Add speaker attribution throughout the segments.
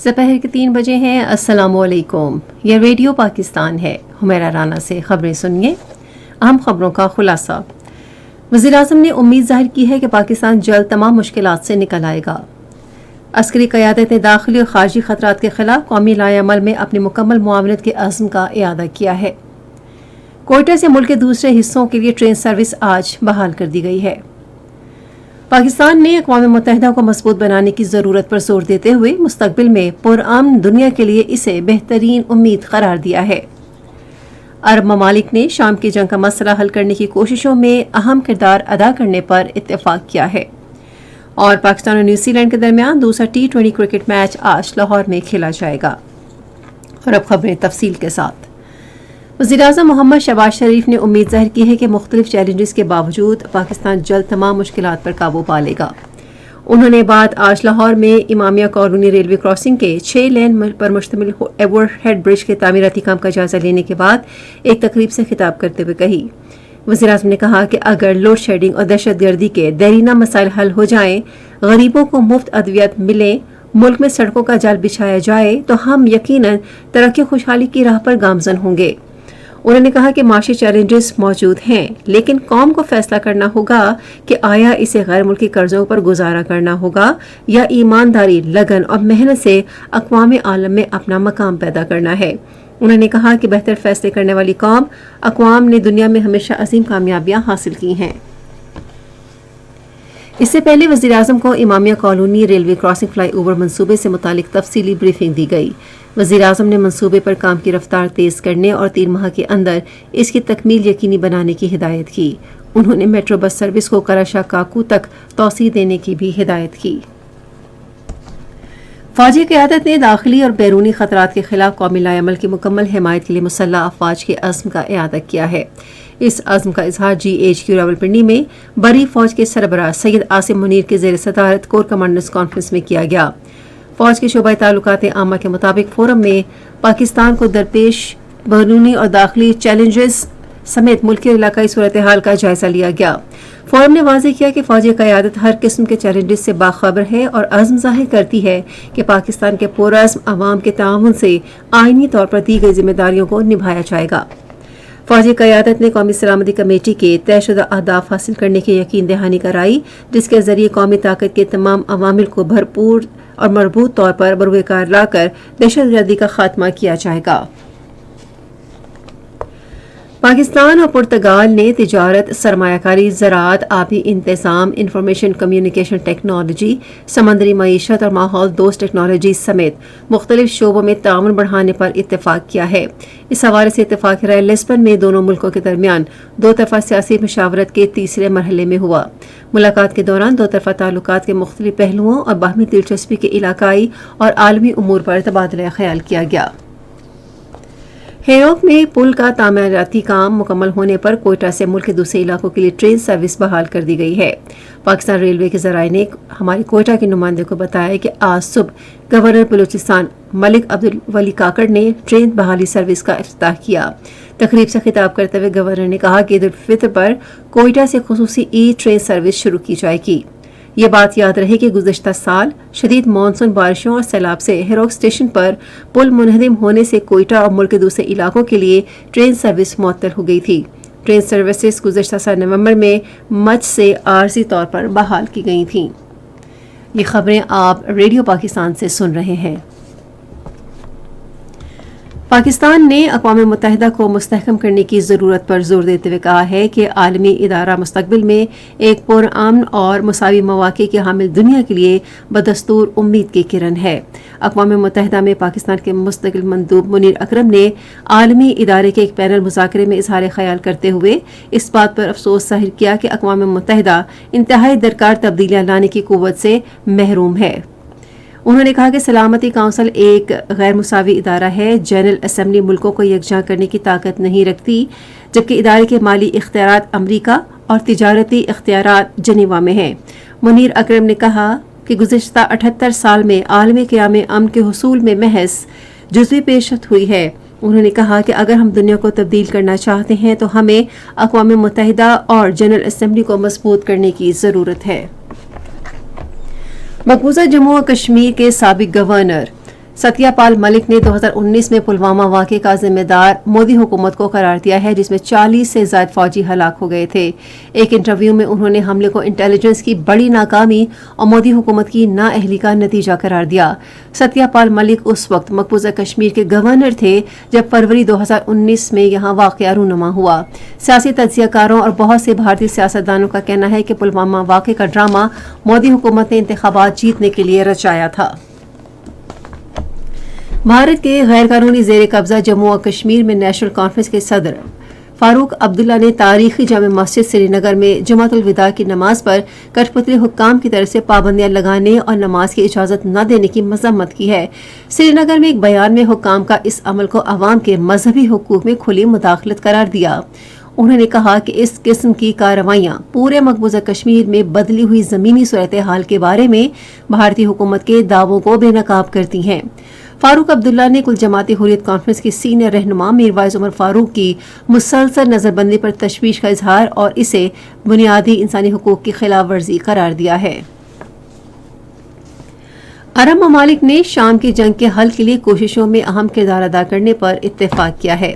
Speaker 1: दोपहर के 3 बजे हैं। अस्सलाम वालेकुम। यह रेडियो पाकिस्तान है। हुमैरा राना से खबरें सुनिए। अहम खबरों का खुलासा। वज़ीर-ए-आज़म ने उम्मीद जाहिर की है कि पाकिस्तान जल्द तमाम मुश्किलात से निकल आएगा। अस्करी क़यादत ने दाखिली और ख़ारजी ख़तरात के ख़िलाफ़ कौमी लाएअमल में अपनी मुकम्मल मुआवनत के अज़्म का इआदा किया है। कोयटा से मुल्क के दूसरे हिस्सों के लिए ट्रेन सर्विस आज बहाल कर दी गई है। पाकिस्तान ने अक़वाम मुत्तहिदा को मजबूत बनाने की ज़रूरत पर जोर देते हुए मुस्तक़बिल में पुरअमन दुनिया के लिए इसे बेहतरीन उम्मीद करार दिया है। अरब ममालिक ने शाम की जंग का मसला हल करने की कोशिशों में अहम किरदार अदा करने पर इत्तेफाक किया है। और पाकिस्तान और न्यूजीलैंड के दरमियान दूसरा T20 क्रिकेट मैच आज लाहौर में खेला जाएगा। और अब खबरें तफसील के साथ। वज़ीर-ए-आज़म मोहम्मद शहबाज शरीफ ने उम्मीद जाहिर की है कि मुख्तलिफ चैलेंजेस के बावजूद पाकिस्तान जल्द तमाम मुश्किलात पर काबू पा लेगा। उन्होंने बात आज लाहौर में इमामिया कॉलोनी रेलवे क्रॉसिंग के 6 लेन पर मुश्तमिल ओवरहेड ब्रिज के तामीराती काम का जायजा लेने के बाद एक तकरीब से खिताब करते हुए कही। वज़ीर-ए-आज़म ने कहा कि अगर लोड शेडिंग और दहशतगर्दी के देरीना मसाइल हल हो जाएं, गरीबों को मुफ्त अद्वियत मिले, मुल्क में सड़कों का जाल बिछाया जाए तो हम यकीनन तरक्की खुशहाली की राह पर गामजन होंगे। उन्होंने कहा कि माशी चैलेंजेस मौजूद हैं, लेकिन कौम को फैसला करना होगा कि आया इसे गैर मुल्की कर्जों पर गुजारा करना होगा या ईमानदारी, लगन और मेहनत से अक़वाम आलम में अपना मकाम पैदा करना है। उन्होंने कहा कि बेहतर फैसले करने वाली कौम अक़वाम ने दुनिया में हमेशा अजीम कामयाबियां हासिल की हैं। इससे पहले वज़ीर-ए-आज़म को Imamia colony railway crossing flyover मंसूबे से मुतालिक तफसीली ब्रीफिंग दी गई। वज़ीर-ए-आज़म ने मंसूबे पर काम की रफ्तार तेज़ करने और 3 माह के अंदर इसकी तकमील यकीनी बनाने की हिदायत की। उन्होंने मेट्रो बस सर्विस को कराशा काकू तक तौसीह देने की भी हिदायत की। फ़ौजी क़यादत ने दाखिली और बैरूनी ख़तरात के ख़िलाफ़ कौमी लाएअमल की मुकम्मल हिमायत के लिए मुसल्लह अफ़वाज के अज़्म का इआदा किया है। इस अज़्म का इजहार GHQ रावलपिंडी में बरी फ़ौज के सरबराह सैयद आसिम मुनीर के ज़ेर सदारत कोर कमांडर्स कॉन्फ्रेंस में किया गया। फ़ौज के शोबा ताल्लुकात आमा के मुताबिक फोरम में पाकिस्तान को दरपेश बैरूनी और दाखिली चैलेंजेस समेत मुल्की और इलाकाई सूरत हाल का जायजा लिया गया। फोरम ने वाज़ेह किया कि फ़ौजी क़यादत हर किस्म के चैलेंजेस से बाखबर है और अज़्म ज़ाहिर करती है कि पाकिस्तान के पुरअज़्म अवाम के ताउन से आईनी तौर पर दी गई जिम्मेदारियों को निभाया जाएगा। फ़ौजी क़यादत ने कौमी सलामती कमेटी के तयशुदा अहदाफ हासिल करने की यकीन दहानी कराई, जिसके ज़रिए कौमी ताकत के तमाम अवामिल को भरपूर और मरबूत तौर पर बरूएकार लाकर दहशतगर्दी का खात्मा किया जाएगा। पाकिस्तान और पुर्तगाल ने तिजारत, सरमायाकारी, ज़राअत, आबी इंतज़ाम, इंफॉर्मेशन कम्युनिकेशन टेक्नोलॉजी, समंदरी मईशत और माहौल दोस्त टेक्नोलॉजी समेत मुख्तलिफ शोबों में ताउन बढ़ाने पर इत्तेफाक किया है। इस हवाले से इत्तेफाक राय लिस्बन में दोनों मुल्कों के दरमियान दो तरफा सियासी मशावरत के तीसरे मरहले में हुआ। मुलाकात के दौरान दो तरफा ताल्लुकात के मुख्तलिफ पहलुओं और बाहमी दिलचस्पी के इलाकाई और आलमी उमूर पर तबादला ख्याल किया गया। हेरोक में पुल का तामीराती काम मुकम्मल होने पर कोयटा से मुल्क के दूसरे इलाकों के लिए ट्रेन सर्विस बहाल कर दी गई है। पाकिस्तान रेलवे के ज़राए ने हमारे कोयटा के नुमाइंदे को बताया कि आज सुबह गवर्नर बलूचिस्तान मलिक अब्दुल वली काकड़ ने ट्रेन बहाली सर्विस का इफ्तिताह किया। तकरीब से खिताब करते हुए गवर्नर ने कहा कि ईद उल फितर पर कोयटा से खुसूसी ट्रेन सर्विस शुरू की जाएगी। ये बात याद रहे कि गुज़श्ता साल शदीद मानसून बारिशों और सैलाब से हेरोक स्टेशन पर पुल मुनहदिम होने से कोयटा और मुल्क के दूसरे इलाकों के लिए ट्रेन सर्विस मुअत्तल हो गई थी। ट्रेन सर्विसेज गुज़श्ता साल नवंबर में मच से आरजी तौर पर बहाल की गई थीं। ये खबरें आप रेडियो पाकिस्तान से सुन रहे हैं। पाकिस्तान ने अक़वाम मुत्तहिदा को मुस्तहकम करने की ज़रूरत पर जोर देते हुए कहा है कि आलमी इदारा मुस्तक़बिल में एक पुरअमन और मुसावी मौक़े की हामिल दुनिया के लिए बदस्तूर उम्मीद की किरण है। अक़वाम मुत्तहिदा में पाकिस्तान के मुस्तक़िल मंदूब मुनीर अकरम ने आलमी इदारे के एक पैनल मुज़ाकरे में इज़हार ख़याल करते हुए इस बात पर अफसोस ज़ाहिर किया कि अक़वाम मुत्तहिदा इंतहाई दरकार तब्दीलियाँ लाने की क़ुव्वत से महरूम है। उन्होंने कहा कि सलामती काउंसिल एक गैर मुसावी इदारा है। जनरल असम्बली मुल्कों को यकजा करने की ताकत नहीं रखती, जबकि इदारे के माली इख्तियारात अमरीका और तिजारती इख्तियारात जनीवा में हैं। मुनीर अकरम ने कहा कि गुज़श्ता 78 साल में आलमी क़याम अमन के हुसूल में महज जुज़वी पेशरफ़्त हुई है। उन्होंने कहा कि अगर हम दुनिया को तब्दील करना चाहते हैं तो हमें अक़वाम मुत्तहिदा और जनरल असम्बली को मज़बूत करने की ज़रूरत है। मकबूजा जम्मू और कश्मीर के साबिक गवर्नर ستیہ پال ملک نے 2019 میں پلوامہ واقعے کا ذمہ دار مودی حکومت کو قرار دیا ہے، جس میں 40 سے زائد فوجی ہلاک ہو گئے تھے۔ ایک انٹرویو میں انہوں نے حملے کو انٹیلیجنس کی بڑی ناکامی اور مودی حکومت کی نااہلی کا نتیجہ قرار دیا۔ ستیہ پال ملک اس وقت مقبوضہ کشمیر کے گورنر تھے جب فروری 2019 میں یہاں واقعہ رونما ہوا۔ سیاسی تجزیہ کاروں اور بہت سے بھارتی سیاستدانوں کا کہنا ہے کہ پلوامہ واقعے کا ڈرامہ مودی حکومت نے انتخابات جیتنے کے لیے رچایا تھا۔ بھارت کے غیر قانونی زیر قبضہ جموں و کشمیر میں نیشنل کانفرنس کے صدر فاروق عبداللہ نے تاریخی جامع مسجد سری نگر میں جمعۃ الوداع کی نماز پر کٹھ پتلی حکام کی طرف سے پابندیاں لگانے اور نماز کی اجازت نہ دینے کی مذمت کی ہے۔ سری نگر میں ایک بیان میں حکام کا اس عمل کو عوام کے مذہبی حقوق میں کھلی مداخلت قرار دیا۔ انہوں نے کہا کہ اس قسم کی کارروائیاں پورے مقبوضہ کشمیر میں بدلی ہوئی زمینی صورتحال کے بارے میں بھارتی حکومت کے دعووں کو بے نقاب کرتی ہیں۔ فاروق عبداللہ نے کل جماعتی حریت کانفرنس کی سینئر رہنما میروائز عمر فاروق کی مسلسل نظر بندی پر تشویش کا اظہار اور اسے بنیادی انسانی حقوق کی خلاف ورزی قرار دیا ہے۔ عرب ممالک نے شام کی جنگ کے حل کے لیے کوششوں میں اہم کردار ادا کرنے پر اتفاق کیا ہے۔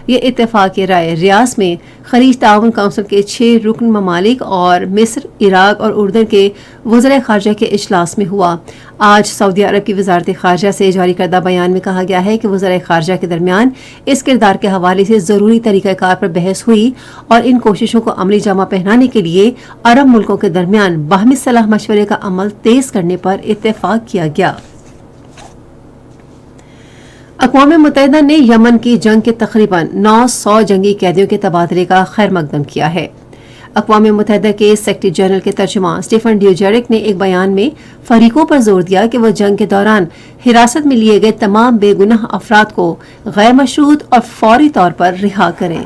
Speaker 1: یہ اتفاق رائے ریاض میں خلیج تعاون کونسل کے 6 رکن ممالک اور مصر، عراق اور اردن کے وزرائے خارجہ کے اجلاس میں ہوا۔ آج سعودی عرب کی وزارت خارجہ سے جاری کردہ بیان میں کہا گیا ہے کہ وزرائے خارجہ کے درمیان اس کردار کے حوالے سے ضروری طریقہ کار پر بحث ہوئی اور ان کوششوں کو عملی جامہ پہنانے کے لیے عرب ملکوں کے درمیان باہمی صلاح مشورے کا عمل تیز کرنے پر اتفاق کیا گیا۔ اقوام متحدہ نے یمن کی جنگ کے تقریباً 900 جنگی قیدیوں کے تبادلے کا خیر مقدم کیا ہے۔ اقوام متحدہ کے سیکریٹری جنرل کے ترجمان اسٹیفن ڈیوجیرک نے ایک بیان میں فریقوں پر زور دیا کہ وہ جنگ کے دوران حراست میں لیے گئے تمام بے گناہ افراد کو غیر مشروط اور فوری طور پر رہا کریں۔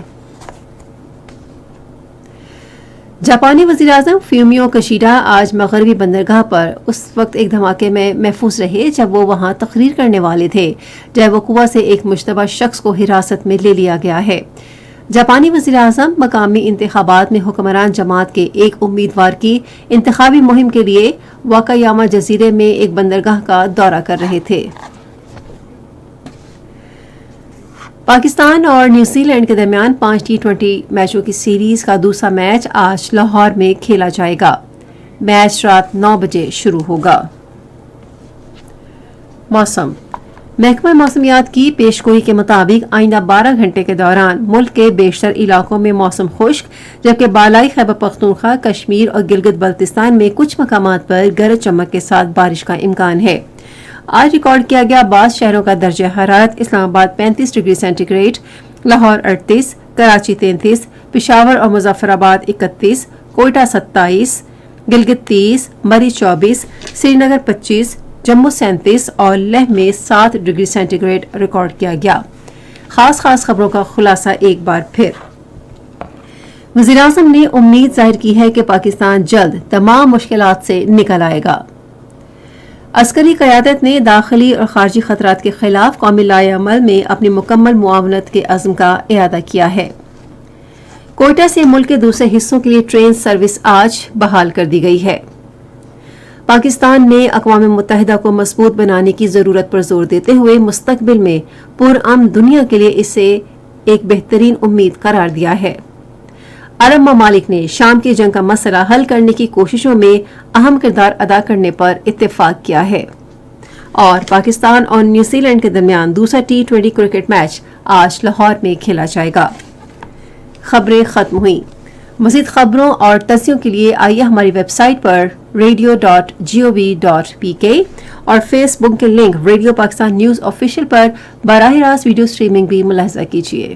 Speaker 1: جاپانی وزیراعظم فومیو کشیڈا آج مغربی بندرگاہ پر اس وقت ایک دھماکے میں محفوظ رہے جب وہ وہاں تقریر کرنے والے تھے جب وقوع سے ایک مشتبہ شخص کو حراست میں لے لیا گیا ہے۔ جاپانی وزیراعظم مقامی انتخابات میں حکمران جماعت کے ایک امیدوار کی انتخابی مہم کے لیے واکایاما جزیرے میں ایک بندرگاہ کا دورہ کر رہے تھے۔ پاکستان اور نیوزی لینڈ کے درمیان 5 T20 میچوں کی سیریز کا دوسرا میچ آج لاہور میں کھیلا جائے گا۔ میچ رات 9 بجے شروع ہوگا۔ موسم۔ محکمہ موسمیات کی پیشگوئی کے مطابق آئندہ 12 گھنٹے کے دوران ملک کے بیشتر علاقوں میں موسم خشک جبکہ بالائی خیبر پختونخوا، کشمیر اور گلگت بلتستان میں کچھ مقامات پر گرج چمک کے ساتھ بارش کا امکان ہے۔ آج ریکارڈ کیا گیا بعض شہروں کا درجہ حرارت: Islamabad 35 degree centigrade 38، Karachi 33، Peshawar اور مظفر آباد 31، کوئٹہ 27، گلگت 30، مری 24، سری نگر 25، جموں 37 اور لیہ میں 7 ڈگری سینٹی گریڈ ریکارڈ کیا گیا۔ خاص خبروں کا خلاصہ ایک بار پھر۔ وزیراعظم نے امید ظاہر کی ہے کہ پاکستان جلد تمام مشکلات سے نکل آئے گا۔ عسکری قیادت نے داخلی اور خارجی خطرات کے خلاف قومی لائحہ عمل میں اپنی مکمل معاونت کے عزم کا اعادہ کیا ہے۔ کوئٹہ سے ملک کے دوسرے حصوں کے لیے ٹرین سروس آج بحال کر دی گئی ہے۔ پاکستان نے اقوام متحدہ کو مضبوط بنانے کی ضرورت پر زور دیتے ہوئے مستقبل میں پرامن دنیا کے لیے اسے ایک بہترین امید قرار دیا ہے۔ عرب ممالک نے شام کی جنگ کا مسئلہ حل کرنے کی کوششوں میں اہم کردار ادا کرنے پر اتفاق کیا ہے۔ اور پاکستان اور نیوزی لینڈ کے درمیان دوسرا T20 کرکٹ میچ آج لاہور میں کھیلا جائے گا۔ خبریں ختم ہوئیں۔ مزید خبروں اور تجزیوں کے لیے آئیے ہماری ویب سائٹ پر radio.gov.pk اور فیس بک کے link Radio Pakistan News official پر براہ راست ویڈیو سٹریمنگ بھی ملاحظہ کیجیے۔